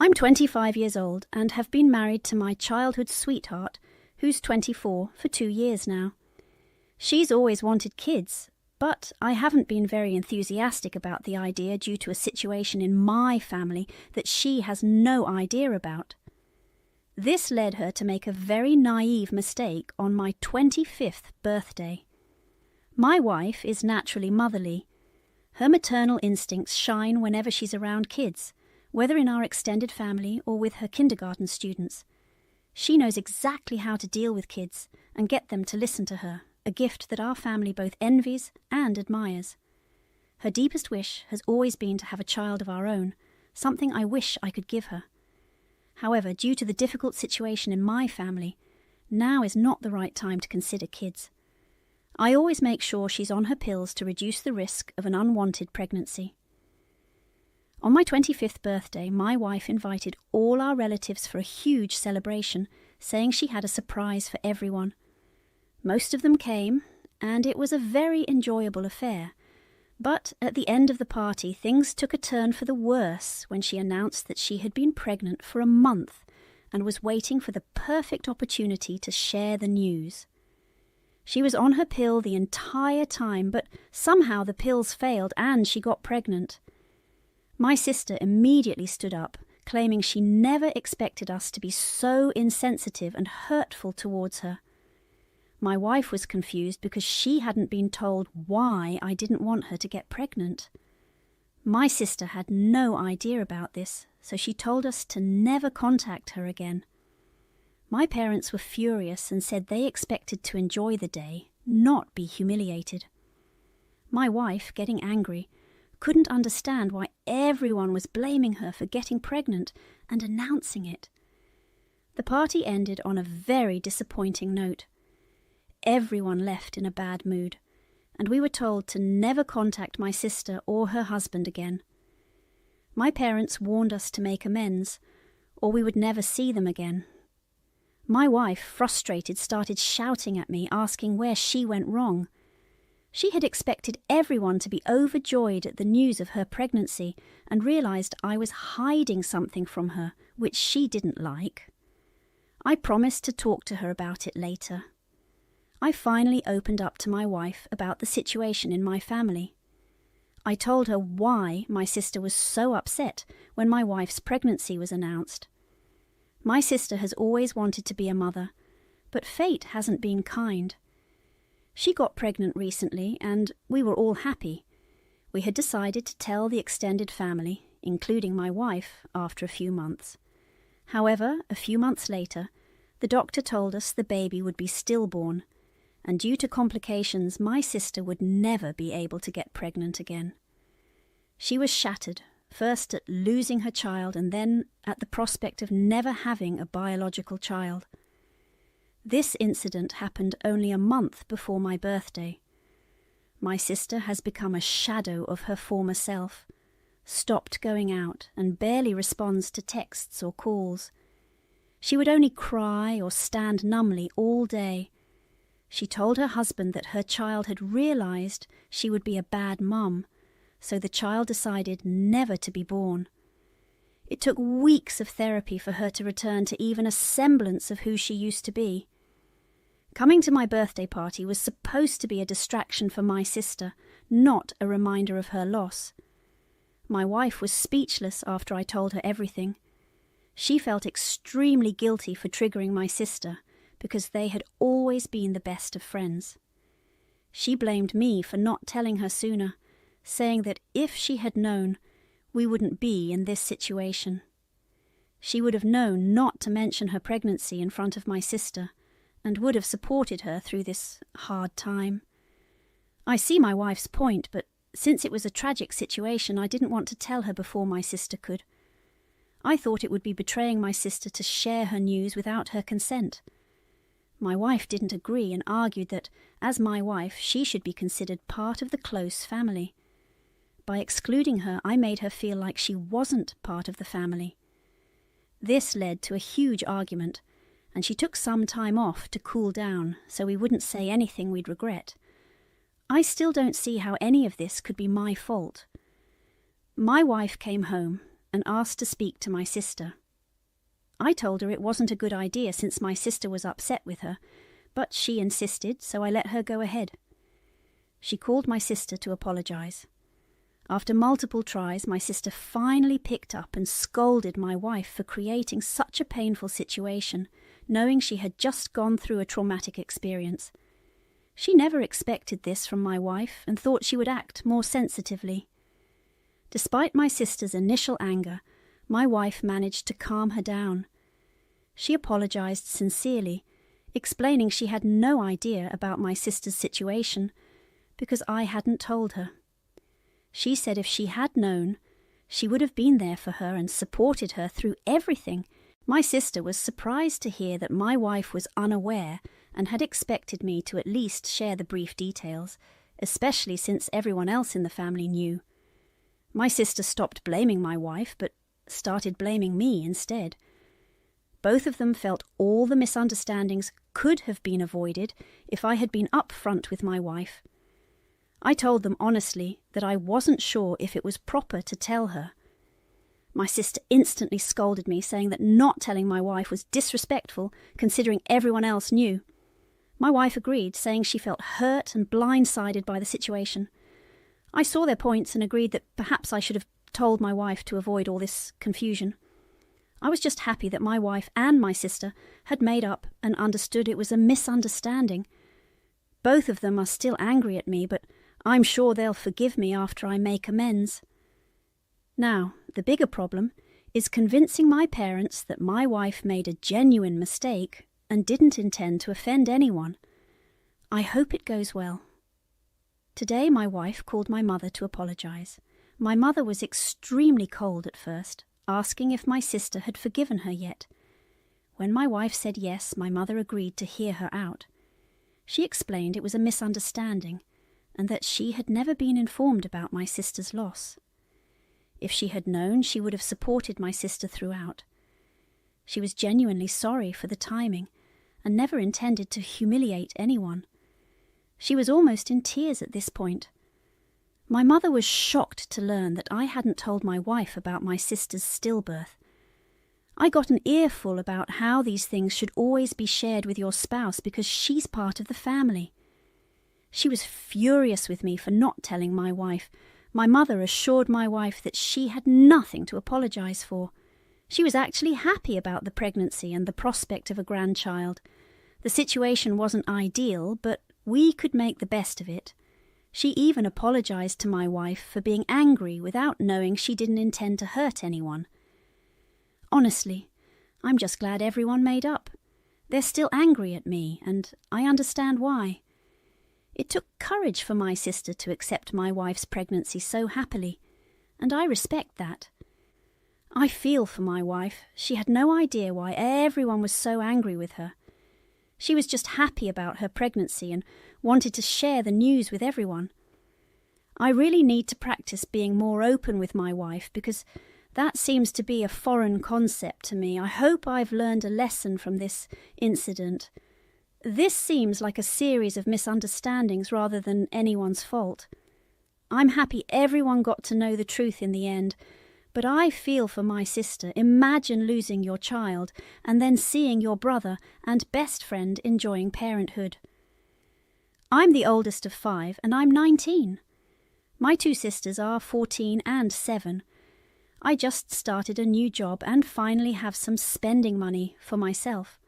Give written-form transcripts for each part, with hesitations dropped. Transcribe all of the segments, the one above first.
I'm 25 years old and have been married to my childhood sweetheart, who's 24 for 2 years now. She's always wanted kids, but I haven't been very enthusiastic about the idea due to a situation in my family that she has no idea about. This led her to make a very naive mistake on my 25th birthday. My wife is naturally motherly. Her maternal instincts shine whenever she's around kids, whether in our extended family or with her kindergarten students. She knows exactly how to deal with kids and get them to listen to her, a gift that our family both envies and admires. Her deepest wish has always been to have a child of our own, something I wish I could give her. However, due to the difficult situation in my family, now is not the right time to consider kids. I always make sure she's on her pills to reduce the risk of an unwanted pregnancy. On my 25th birthday, my wife invited all our relatives for a huge celebration, saying she had a surprise for everyone. Most of them came, and it was a very enjoyable affair. But at the end of the party, things took a turn for the worse when she announced that she had been pregnant for a month and was waiting for the perfect opportunity to share the news. She was on her pill the entire time, but somehow the pills failed and she got pregnant. My sister immediately stood up, claiming she never expected us to be so insensitive and hurtful towards her. My wife was confused because she hadn't been told why I didn't want her to get pregnant. My sister had no idea about this, so she told us to never contact her again. My parents were furious and said they expected to enjoy the day, not be humiliated. My wife, getting angry, couldn't understand why everyone was blaming her for getting pregnant and announcing it. The party ended on a very disappointing note. Everyone left in a bad mood, and we were told to never contact my sister or her husband again. My parents warned us to make amends, or we would never see them again. My wife, frustrated, started shouting at me, asking where she went wrong. She had expected everyone to be overjoyed at the news of her pregnancy and realized I was hiding something from her, which she didn't like. I promised to talk to her about it later. I finally opened up to my wife about the situation in my family. I told her why my sister was so upset when my wife's pregnancy was announced. My sister has always wanted to be a mother, but fate hasn't been kind. She got pregnant recently, and we were all happy. We had decided to tell the extended family, including my wife, after a few months. However, a few months later, the doctor told us the baby would be stillborn, and due to complications, my sister would never be able to get pregnant again. She was shattered, first at losing her child and then at the prospect of never having a biological child. This incident happened only a month before my birthday. My sister has become a shadow of her former self, stopped going out and barely responds to texts or calls. She would only cry or stand numbly all day. She told her husband that her child had realized she would be a bad mum, so the child decided never to be born. It took weeks of therapy for her to return to even a semblance of who she used to be. Coming to my birthday party was supposed to be a distraction for my sister, not a reminder of her loss. My wife was speechless after I told her everything. She felt extremely guilty for triggering my sister, because they had always been the best of friends. She blamed me for not telling her sooner, saying that if she had known, we wouldn't be in this situation. She would have known not to mention her pregnancy in front of my sister, and would have supported her through this hard time. I see my wife's point, but since it was a tragic situation, I didn't want to tell her before my sister could. I thought it would be betraying my sister to share her news without her consent. My wife didn't agree and argued that, as my wife, she should be considered part of the close family. By excluding her, I made her feel like she wasn't part of the family. This led to a huge argument, and she took some time off to cool down so we wouldn't say anything we'd regret. I still don't see how any of this could be my fault. My wife came home, and asked to speak to my sister. I told her it wasn't a good idea since my sister was upset with her, but she insisted, so I let her go ahead. She called my sister to apologize. After multiple tries, my sister finally picked up and scolded my wife for creating such a painful situation, knowing she had just gone through a traumatic experience. She never expected this from my wife and thought she would act more sensitively. Despite my sister's initial anger, my wife managed to calm her down. She apologized sincerely, explaining she had no idea about my sister's situation because I hadn't told her. She said if she had known, she would have been there for her and supported her through everything. My sister was surprised to hear that my wife was unaware and had expected me to at least share the brief details, especially since everyone else in the family knew. My sister stopped blaming my wife, but started blaming me instead. Both of them felt all the misunderstandings could have been avoided if I had been upfront with my wife. I told them honestly that I wasn't sure if it was proper to tell her. My sister instantly scolded me, saying that not telling my wife was disrespectful, considering everyone else knew. My wife agreed, saying she felt hurt and blindsided by the situation. I saw their points and agreed that perhaps I should have told my wife to avoid all this confusion. I was just happy that my wife and my sister had made up and understood it was a misunderstanding. Both of them are still angry at me, but I'm sure they'll forgive me after I make amends. Now, the bigger problem is convincing my parents that my wife made a genuine mistake and didn't intend to offend anyone. I hope it goes well. Today my wife called my mother to apologize. My mother was extremely cold at first, asking if my sister had forgiven her yet. When my wife said yes, my mother agreed to hear her out. She explained it was a misunderstanding and that she had never been informed about my sister's loss. If she had known, she would have supported my sister throughout. She was genuinely sorry for the timing and never intended to humiliate anyone. She was almost in tears at this point. My mother was shocked to learn that I hadn't told my wife about my sister's stillbirth. I got an earful about how these things should always be shared with your spouse because she's part of the family. She was furious with me for not telling my wife. My mother assured my wife that she had nothing to apologize for. She was actually happy about the pregnancy and the prospect of a grandchild. The situation wasn't ideal, but we could make the best of it. She even apologized to my wife for being angry without knowing she didn't intend to hurt anyone. Honestly, I'm just glad everyone made up. They're still angry at me, and I understand why. It took courage for my sister to accept my wife's pregnancy so happily, and I respect that. I feel for my wife. She had no idea why everyone was so angry with her. She was just happy about her pregnancy and wanted to share the news with everyone. I really need to practice being more open with my wife because that seems to be a foreign concept to me. I hope I've learned a lesson from this incident. This seems like a series of misunderstandings rather than anyone's fault. I'm happy everyone got to know the truth in the end, but I feel for my sister. Imagine losing your child and then seeing your brother and best friend enjoying parenthood. I'm the oldest of 5 and I'm 19. My 2 sisters are 14 and 7. I just started a new job and finally have some spending money for myself.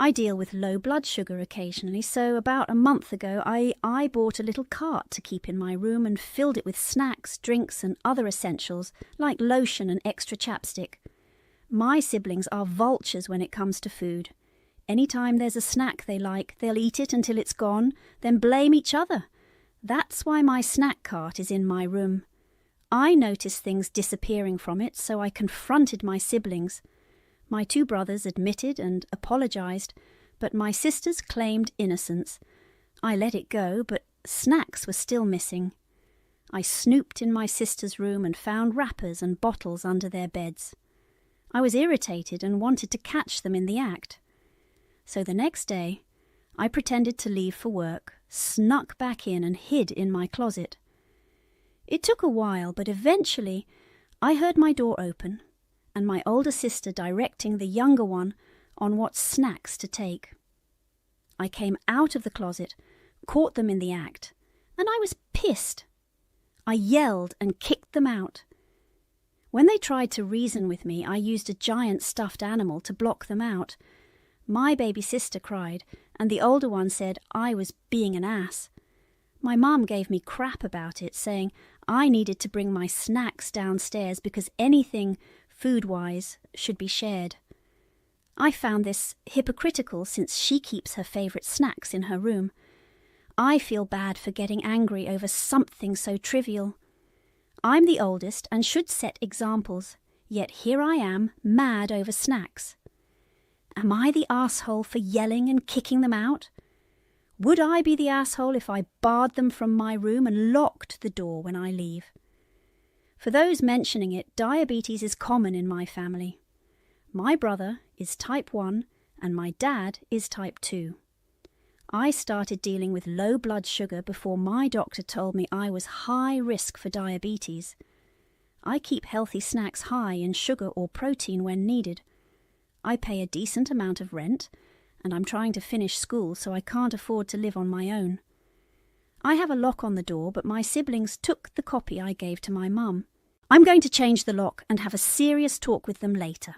I deal with low blood sugar occasionally, so about a month ago I bought a little cart to keep in my room and filled it with snacks, drinks and other essentials like lotion and extra chapstick. My siblings are vultures when it comes to food. Anytime there's a snack they like, they'll eat it until it's gone, then blame each other. That's why my snack cart is in my room. I noticed things disappearing from it, so I confronted my siblings. My 2 brothers admitted and apologized, but my sisters claimed innocence. I let it go, but snacks were still missing. I snooped in my sisters' room and found wrappers and bottles under their beds. I was irritated and wanted to catch them in the act. So the next day, I pretended to leave for work, snuck back in and hid in my closet. It took a while, but eventually I heard my door open and my older sister directing the younger one on what snacks to take. I came out of the closet, caught them in the act, and I was pissed. I yelled and kicked them out. When they tried to reason with me, I used a giant stuffed animal to block them out. My baby sister cried, and the older one said I was being an ass. My mum gave me crap about it, saying I needed to bring my snacks downstairs because anything, food-wise, should be shared. I found this hypocritical since she keeps her favourite snacks in her room. I feel bad for getting angry over something so trivial. I'm the oldest and should set examples, yet here I am, mad over snacks. Am I the asshole for yelling and kicking them out? Would I be the asshole if I barred them from my room and locked the door when I leave? For those mentioning it, diabetes is common in my family. My brother is type 1 and my dad is type 2. I started dealing with low blood sugar before my doctor told me I was high risk for diabetes. I keep healthy snacks high in sugar or protein when needed. I pay a decent amount of rent, and I'm trying to finish school so I can't afford to live on my own. I have a lock on the door, but my siblings took the copy I gave to my mum. I'm going to change the lock and have a serious talk with them later.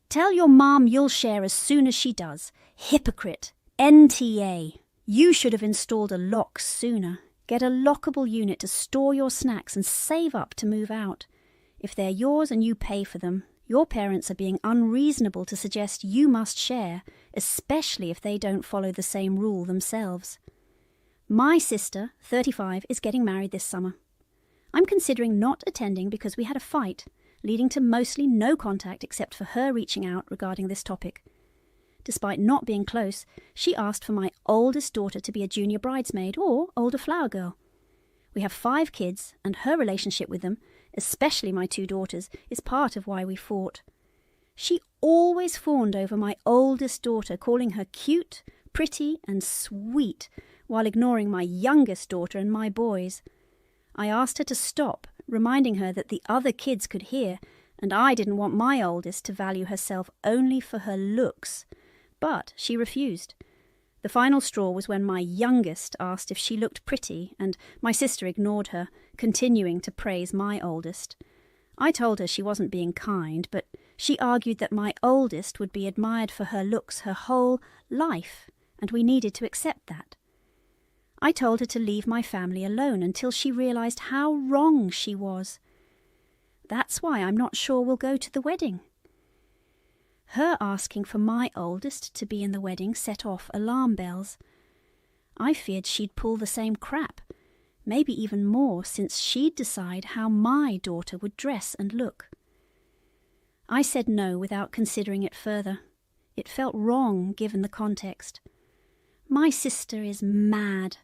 Tell your mum you'll share as soon as she does. Hypocrite. NTA. You should have installed a lock sooner. Get a lockable unit to store your snacks and save up to move out. If they're yours and you pay for them, your parents are being unreasonable to suggest you must share, especially if they don't follow the same rule themselves. My sister, 35, is getting married this summer. I'm considering not attending because we had a fight, leading to mostly no contact except for her reaching out regarding this topic. Despite not being close, she asked for my oldest daughter to be a junior bridesmaid or older flower girl. We have 5 kids, and her relationship with them, especially my 2 daughters, is part of why we fought. She always fawned over my oldest daughter, calling her cute, pretty, and sweet, while ignoring my youngest daughter and my boys. I asked her to stop, reminding her that the other kids could hear, and I didn't want my oldest to value herself only for her looks. But she refused. The final straw was when my youngest asked if she looked pretty, and my sister ignored her, continuing to praise my oldest. I told her she wasn't being kind, but she argued that my oldest would be admired for her looks her whole life, and we needed to accept that. I told her to leave my family alone until she realized how wrong she was. That's why I'm not sure we'll go to the wedding. Her asking for my oldest to be in the wedding set off alarm bells. I feared she'd pull the same crap, maybe even more, since she'd decide how my daughter would dress and look. I said no without considering it further. It felt wrong given the context. My sister is mad,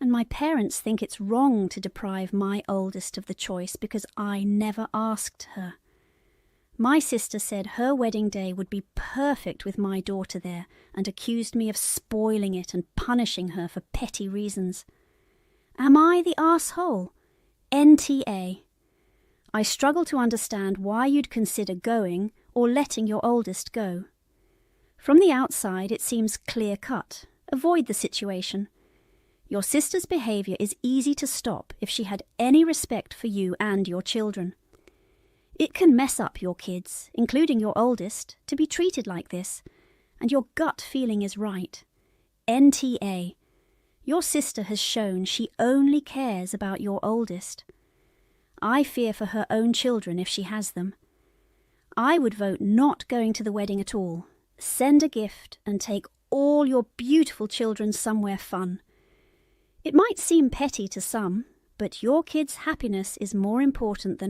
and my parents think it's wrong to deprive my oldest of the choice because I never asked her. My sister said her wedding day would be perfect with my daughter there and accused me of spoiling it and punishing her for petty reasons. Am I the asshole? NTA. I struggle to understand why you'd consider going or letting your oldest go. From the outside, it seems clear-cut. Avoid the situation. Your sister's behaviour is easy to stop if she had any respect for you and your children. It can mess up your kids, including your oldest, to be treated like this, and your gut feeling is right. NTA. Your sister has shown she only cares about your oldest. I fear for her own children if she has them. I would vote not going to the wedding at all. Send a gift and take all your beautiful children somewhere fun. It might seem petty to some, but your kids' happiness is more important than